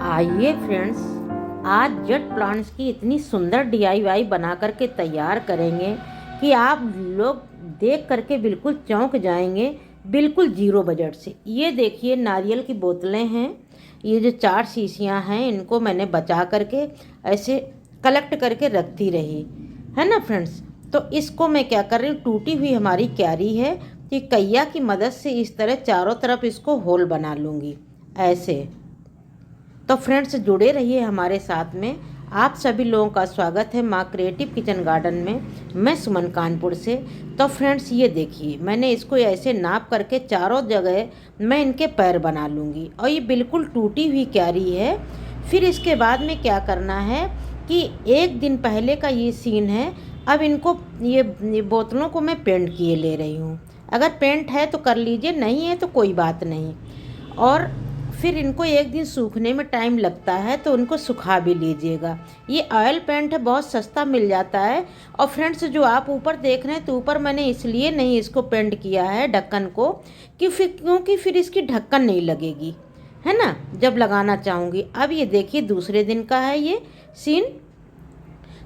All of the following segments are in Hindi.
आइए फ्रेंड्स, आज जेट प्लांट्स की इतनी सुंदर डीआईवाई बना करके तैयार करेंगे कि आप लोग देख करके बिल्कुल चौंक जाएंगे, बिल्कुल ज़ीरो बजट से। ये देखिए नारियल की बोतलें हैं, ये जो 4 शीशियाँ हैं इनको मैंने बचा करके ऐसे कलेक्ट करके रखती रही है ना फ्रेंड्स। तो इसको मैं क्या कर रही हूँ, टूटी हुई हमारी क्यारी है कि कैया की मदद से इस तरह चारों तरफ इसको होल बना लूँगी ऐसे। तो फ्रेंड्स जुड़े रहिए हमारे साथ में। आप सभी लोगों का स्वागत है माँ क्रिएटिव किचन गार्डन में। मैं सुमन कानपुर से। तो फ्रेंड्स ये देखिए मैंने इसको ऐसे नाप करके चारों जगह मैं इनके पैर बना लूँगी और ये बिल्कुल टूटी हुई क्यारी है। फिर इसके बाद में क्या करना है कि एक दिन पहले का ये सीन है। अब इनको ये बोतलों को मैं पेंट किए ले रही हूँ। अगर पेंट है तो कर लीजिए, नहीं है तो कोई बात नहीं। और फिर इनको एक दिन सूखने में टाइम लगता है तो उनको सुखा भी लीजिएगा। ये ऑयल पेंट है, बहुत सस्ता मिल जाता है। और फ्रेंड्स जो आप ऊपर देख रहे हैं तो ऊपर मैंने इसलिए नहीं इसको पेंट किया है ढक्कन को क्योंकि फिर इसकी ढक्कन नहीं लगेगी, है ना, जब लगाना चाहूँगी। अब ये देखिए दूसरे दिन का है ये सीन।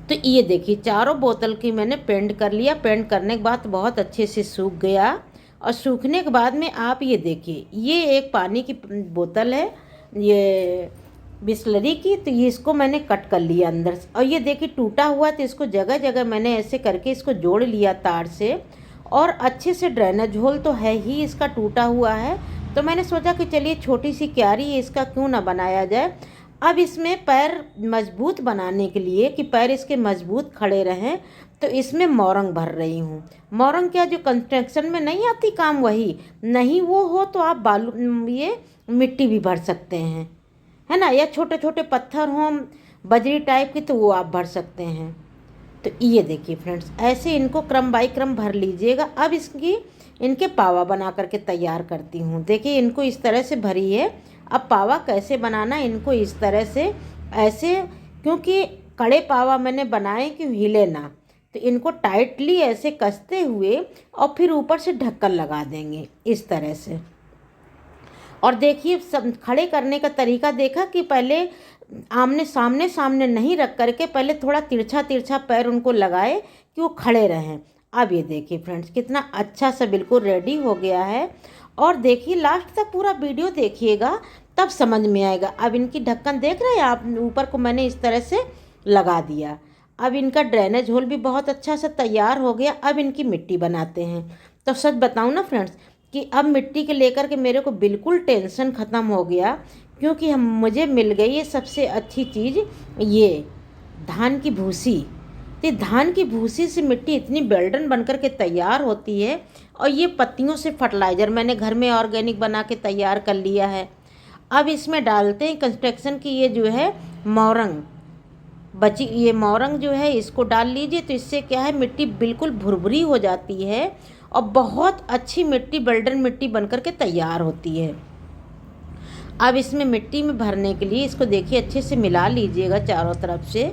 तो ये देखिए चारों बोतल की मैंने पेंट कर लिया। पेंट करने के बाद बहुत अच्छे से सूख गया। और सूखने के बाद में आप ये देखिए ये एक पानी की बोतल है, ये बिस्लरी की। तो ये इसको मैंने कट कर लिया अंदर से। और ये देखिए टूटा हुआ तो इसको जगह जगह मैंने ऐसे करके इसको जोड़ लिया तार से। और अच्छे से ड्रेनेज होल तो है ही इसका टूटा हुआ है। तो मैंने सोचा कि चलिए छोटी सी क्यारी है, इसका क्यों ना बनाया जाए। अब इसमें पैर मजबूत बनाने के लिए कि पैर इसके मजबूत खड़े रहें तो इसमें मोरंग भर रही हूँ। मोरंग क्या जो कंस्ट्रक्शन में नहीं आती काम, वही नहीं वो हो तो आप बालू ये मिट्टी भी भर सकते हैं, है ना, या छोटे छोटे पत्थर हों बजरी टाइप की तो वो आप भर सकते हैं। तो ये देखिए फ्रेंड्स ऐसे इनको क्रम बाई क्रम भर लीजिएगा। अब इनके पावा बना करके तैयार करती हूँ। देखिए इनको इस तरह से भरी है। अब पावा कैसे बनाना, इनको इस तरह से ऐसे, क्योंकि कड़े पावा मैंने बनाए कि हिले ना, तो इनको टाइटली ऐसे कसते हुए और फिर ऊपर से ढक्कन लगा देंगे इस तरह से। और देखिए सब खड़े करने का तरीका देखा कि पहले आमने सामने नहीं रख करके पहले थोड़ा तिरछा तिरछा पैर उनको लगाए कि वो खड़े रहें। अब ये देखिए फ्रेंड्स कितना अच्छा सा बिल्कुल रेडी हो गया है। और देखिए लास्ट तक पूरा वीडियो देखिएगा तब समझ में आएगा। अब इनकी ढक्कन देख रहे हैं आप, ऊपर को मैंने इस तरह से लगा दिया। अब इनका ड्रेनेज होल भी बहुत अच्छा से तैयार हो गया। अब इनकी मिट्टी बनाते हैं। तो सच बताऊं ना फ्रेंड्स कि अब मिट्टी के लेकर के मेरे को बिल्कुल टेंशन ख़त्म हो गया, क्योंकि मुझे मिल गई ये सबसे अच्छी चीज़, ये धान की भूसी। तो धान की भूसी से मिट्टी इतनी बेल्डन बनकर के तैयार होती है। और ये पत्तियों से फर्टिलाइज़र मैंने घर में ऑर्गेनिक बना के तैयार कर लिया है। अब इसमें डालते हैं कंस्ट्रक्शन की ये जो है मोरंग बची, ये मोरंग जो है इसको डाल लीजिए। तो इससे क्या है मिट्टी बिल्कुल भुरभुरी हो जाती है और बहुत अच्छी मिट्टी बेल्डन मिट्टी बनकर के तैयार होती है। अब इसमें मिट्टी में भरने के लिए इसको देखिए अच्छे से मिला लीजिएगा चारों तरफ से।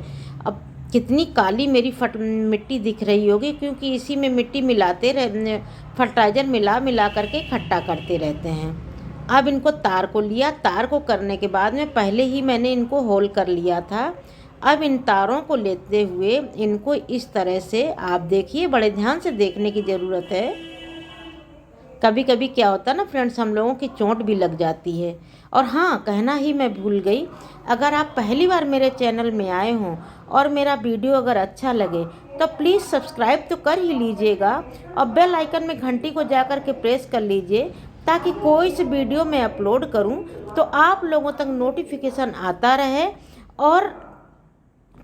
अब कितनी काली मेरी मिट्टी दिख रही होगी, क्योंकि इसी में मिट्टी मिलाते रह फर्टाइज़र मिला करके इकट्ठा करते रहते हैं। अब इनको तार को लिया। तार को करने के बाद में पहले ही मैंने इनको होल कर लिया था। अब इन तारों को लेते हुए इनको इस तरह से, आप देखिए बड़े ध्यान से देखने की ज़रूरत है। कभी कभी क्या होता है ना फ्रेंड्स, हम लोगों की चोट भी लग जाती है। और हाँ, कहना ही मैं भूल गई, अगर आप पहली बार मेरे चैनल में आए हों और मेरा वीडियो अगर अच्छा लगे तो प्लीज़ सब्सक्राइब तो कर ही लीजिएगा और बेल आइकन में घंटी को जा कर के प्रेस कर लीजिए, ताकि कोई सी वीडियो मैं अपलोड करूं तो आप लोगों तक नोटिफिकेशन आता रहे। और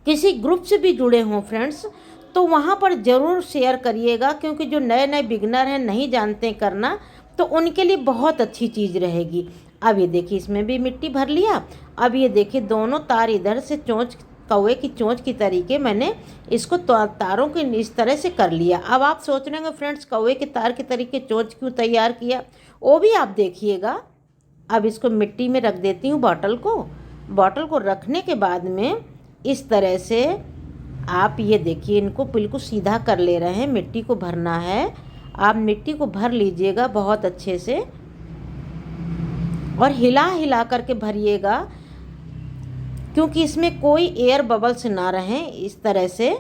किसी ग्रुप से भी जुड़े हों फ्रेंड्स तो वहाँ पर ज़रूर शेयर करिएगा, क्योंकि जो नए नए बिगनर हैं नहीं जानते करना, तो उनके लिए बहुत अच्छी चीज़ रहेगी। अब ये देखिए इसमें भी मिट्टी भर लिया। अब ये देखिए दोनों तार इधर से चोंच, कौवे की चोंच की तरीके मैंने इसको तारों के इस तरह से कर लिया। अब आप सोच रहे होंगे फ्रेंड्स कौवे के तार के तरीके चोंच क्यों तैयार किया, वो भी आप देखिएगा। अब इसको मिट्टी में रख देती हूँ बॉटल को। बॉटल को रखने के बाद में इस तरह से आप ये देखिए इनको बिल्कुल सीधा कर ले रहे हैं। मिट्टी को भरना है, आप मिट्टी को भर लीजिएगा बहुत अच्छे से और हिला हिला करके भरिएगा। क्योंकि इसमें कोई एयर बबल्स ना रहें। इस तरह से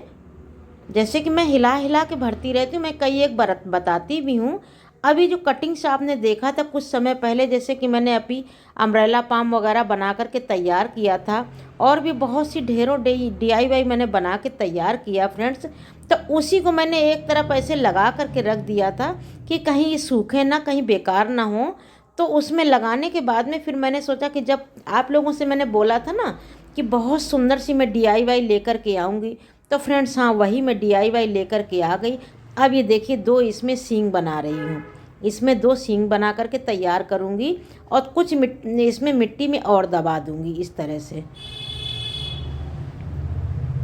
जैसे कि मैं हिला हिला के भरती रहती हूँ, मैं कई एक बार बताती भी हूँ। अभी जो कटिंग्स आपने देखा था कुछ समय पहले, जैसे कि मैंने अभी अम्ब्रेला पाम वगैरह बना करके तैयार किया था, और भी बहुत सी ढेरों DIY मैंने बना के तैयार किया फ्रेंड्स। तो उसी को मैंने एक तरफ ऐसे लगा करके रख दिया था कि कहीं ये सूखे ना, कहीं बेकार ना हो। तो उसमें लगाने के बाद में फिर मैंने सोचा कि जब आप लोगों से मैंने बोला था ना कि बहुत सुंदर सी मैं DIY लेकर के आऊँगी, तो फ्रेंड्स हाँ, वही मैं DIY लेकर के आ गई। अब ये देखिए 2 इसमें सींग बना रही हूँ। इसमें 2 सींग बना करके तैयार करूँगी, और कुछ इसमें मिट्टी में और दबा दूँगी इस तरह से।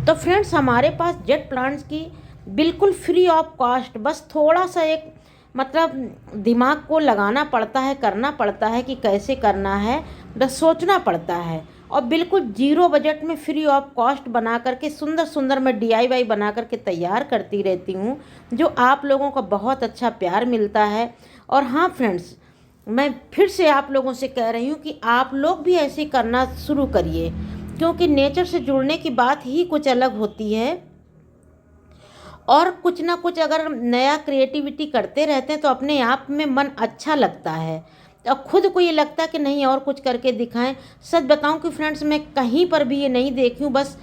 तो फ्रेंड्स हमारे पास जेट प्लांट्स की बिल्कुल फ्री ऑफ कॉस्ट, बस थोड़ा सा एक मतलब दिमाग को लगाना पड़ता है, करना पड़ता है कि कैसे करना है, बस सोचना पड़ता है। और बिल्कुल जीरो बजट में फ्री ऑफ कॉस्ट बना करके सुंदर सुंदर मैं DIY बना करके तैयार करती रहती हूँ, जो आप लोगों का बहुत अच्छा प्यार मिलता है। और हाँ फ्रेंड्स, मैं फिर से आप लोगों से कह रही हूँ कि आप लोग भी ऐसे करना शुरू करिए, क्योंकि नेचर से जुड़ने की बात ही कुछ अलग होती है। और कुछ ना कुछ अगर नया क्रिएटिविटी करते रहते हैं तो अपने आप में मन अच्छा लगता है, और खुद को ये लगता है कि नहीं और कुछ करके दिखाएं। सच बताऊं कि फ्रेंड्स मैं कहीं पर भी ये नहीं देखी हूँ, बस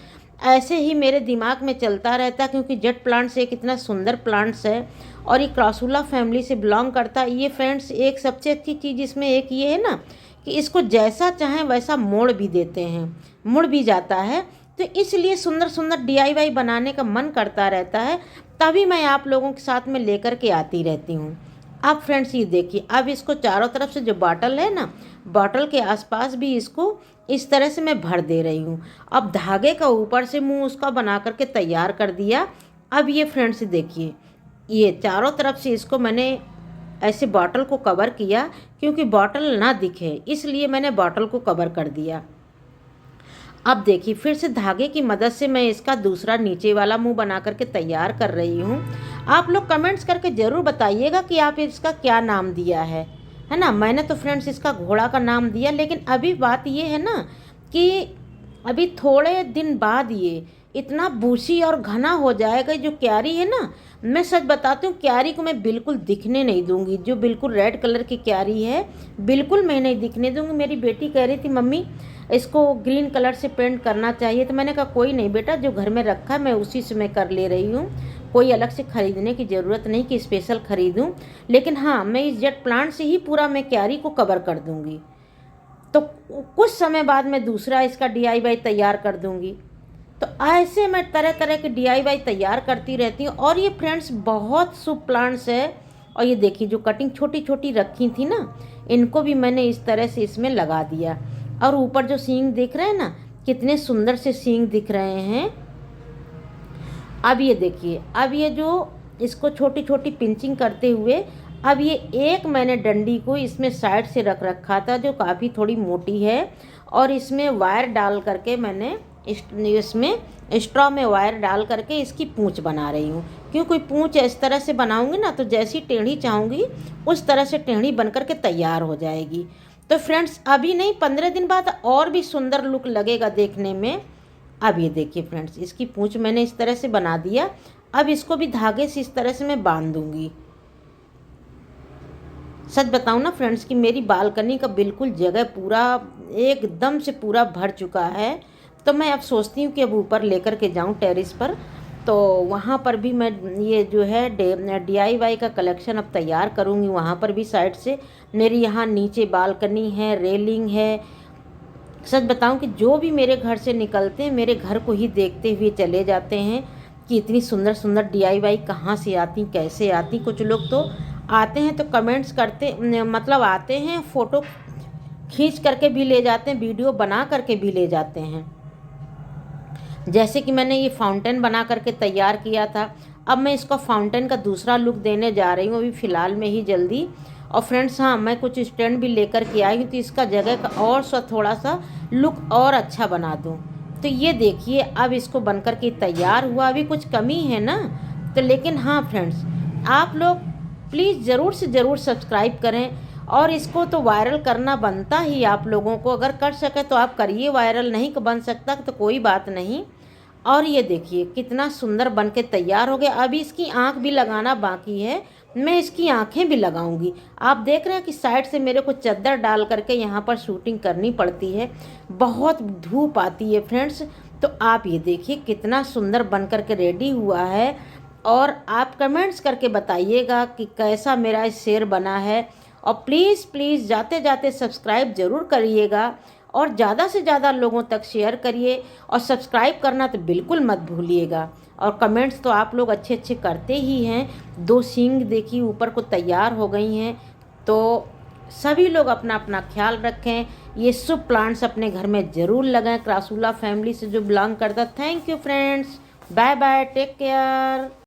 ऐसे ही मेरे दिमाग में चलता रहता है, क्योंकि जेट प्लांट्स एक इतना सुंदर प्लांट्स है और ये क्रासूला फैमिली से बिलोंग करता है। ये फ्रेंड्स एक सबसे अच्छी चीज़ इसमें एक ये है ना कि इसको जैसा चाहें वैसा मोड़ भी देते हैं, मुड़ भी जाता है। तो इसलिए सुंदर सुंदर DIY बनाने का मन करता रहता है, तभी मैं आप लोगों के साथ में लेकर के आती रहती हूँ। अब फ्रेंड्स ये देखिए, अब इसको चारों तरफ से जो बॉटल है ना, बॉटल के आसपास भी इसको इस तरह से मैं भर दे रही हूँ। अब धागे का ऊपर से मुंह उसका बना करके तैयार कर दिया। अब ये फ्रेंड्स देखिए, ये चारों तरफ से इसको मैंने ऐसे बॉटल को कवर किया, क्योंकि बॉटल ना दिखे इसलिए मैंने बॉटल को कवर कर दिया। अब देखिए फिर से धागे की मदद से मैं इसका दूसरा नीचे वाला मुंह बना करके तैयार कर रही हूँ। आप लोग कमेंट्स करके ज़रूर बताइएगा कि आप इसका क्या नाम दिया है ना। मैंने तो फ्रेंड्स इसका घोड़ा का नाम दिया, लेकिन अभी बात ये है ना कि अभी थोड़े दिन बाद ये इतना बूसी और घना हो जाएगा। जो क्यारी है ना, मैं सच बताती हूँ, क्यारी को मैं बिल्कुल दिखने नहीं दूंगी। जो बिल्कुल रेड कलर की क्यारी है बिल्कुल मैं नहीं दिखने दूंगी। मेरी बेटी कह रही थी मम्मी इसको ग्रीन कलर से पेंट करना चाहिए, तो मैंने कहा कोई नहीं बेटा, जो घर में रखा है मैं उसी से मैं कर ले रही हूँ। कोई अलग से ख़रीदने की ज़रूरत नहीं कि स्पेशल ख़रीदूँ। लेकिन हाँ, मैं इस जेट प्लांट से ही पूरा मैं क्यारी को कवर कर दूँगी। तो कुछ समय बाद मैं दूसरा इसका DIY तैयार कर दूँगी। तो ऐसे मैं तरह तरह के DIY तैयार करती रहती हूँ। और ये फ्रेंड्स बहुत शुभ प्लांट्स है। और ये देखिए जो कटिंग छोटी छोटी रखी थी ना, इनको भी मैंने इस तरह से इसमें लगा दिया। और ऊपर जो सींग दिख रहे हैं ना, कितने सुंदर से सींग दिख रहे हैं। अब ये देखिए, अब ये जो इसको छोटी छोटी पिंचिंग करते हुए, अब ये एक मैंने डंडी को इसमें साइड से रख रखा था जो काफ़ी थोड़ी मोटी है, और इसमें वायर डाल करके मैंने इसमें स्ट्रॉ में वायर डाल करके इसकी पूंछ बना रही हूँ। क्योंकि पूंछ इस तरह से बनाऊंगी ना तो जैसी टेढ़ी चाहूँगी उस तरह से टेढ़ी बन करके तैयार हो जाएगी। तो फ्रेंड्स अभी नहीं, 15 दिन बाद और भी सुंदर लुक लगेगा देखने में। अब ये देखिए फ्रेंड्स, इसकी पूंछ मैंने इस तरह से बना दिया। अब इसको भी धागे से इस तरह से मैं बांध दूंगी। सच बताऊं ना फ्रेंड्स कि मेरी बालकनी का बिल्कुल जगह पूरा एकदम से पूरा भर चुका है। तो मैं अब सोचती हूँ कि अब ऊपर लेकर के जाऊँ टेरेस पर, तो वहाँ पर भी मैं ये जो है DIY का कलेक्शन अब तैयार करूँगी। वहाँ पर भी साइड से मेरी यहाँ नीचे बालकनी है, रेलिंग है। सच बताऊं कि जो भी मेरे घर से निकलते हैं मेरे घर को ही देखते हुए चले जाते हैं कि इतनी सुंदर सुंदर DIY कहाँ से आती, कैसे आती। कुछ लोग तो आते हैं तो कमेंट्स करते, मतलब आते हैं फ़ोटो खींच करके भी ले जाते हैं, वीडियो बना करके भी ले जाते हैं। जैसे कि मैंने ये फाउंटेन बना करके तैयार किया था, अब मैं इसको फाउंटेन का दूसरा लुक देने जा रही हूँ अभी फ़िलहाल में ही जल्दी। और फ्रेंड्स हाँ, मैं कुछ स्टैंड भी लेकर के आई हूँ तो इसका जगह का और थोड़ा सा लुक और अच्छा बना दूँ। तो ये देखिए अब इसको बनकर के तैयार हुआ। अभी कुछ कमी है ना, तो लेकिन हाँ फ्रेंड्स, आप लोग प्लीज़ ज़रूर से ज़रूर सब्सक्राइब करें और इसको तो वायरल करना बनता ही आप लोगों को, अगर कर सके तो आप करिए, वायरल नहीं बन सकता तो कोई बात नहीं। और ये देखिए कितना सुंदर बन के तैयार हो गया। अभी इसकी आँख भी लगाना बाकी है, मैं इसकी आँखें भी लगाऊंगी। आप देख रहे हैं कि साइड से मेरे को चद्दर डाल करके यहाँ पर शूटिंग करनी पड़ती है, बहुत धूप आती है फ्रेंड्स। तो आप ये देखिए कितना सुंदर बन करके रेडी हुआ है। और आप कमेंट्स करके बताइएगा कि कैसा मेरा शेर बना है। और प्लीज़ प्लीज़ जाते जाते सब्सक्राइब ज़रूर करिएगा और ज़्यादा से ज़्यादा लोगों तक शेयर करिए, और सब्सक्राइब करना तो बिल्कुल मत भूलिएगा। और कमेंट्स तो आप लोग अच्छे अच्छे करते ही हैं। 2 सींग देखिए ऊपर को तैयार हो गई हैं। तो सभी लोग अपना अपना ख्याल रखें, ये शुभ प्लांट्स अपने घर में ज़रूर लगाएं, क्रासूला फैमिली से जो बिलोंग करता। Thank you friends, bye bye, take care.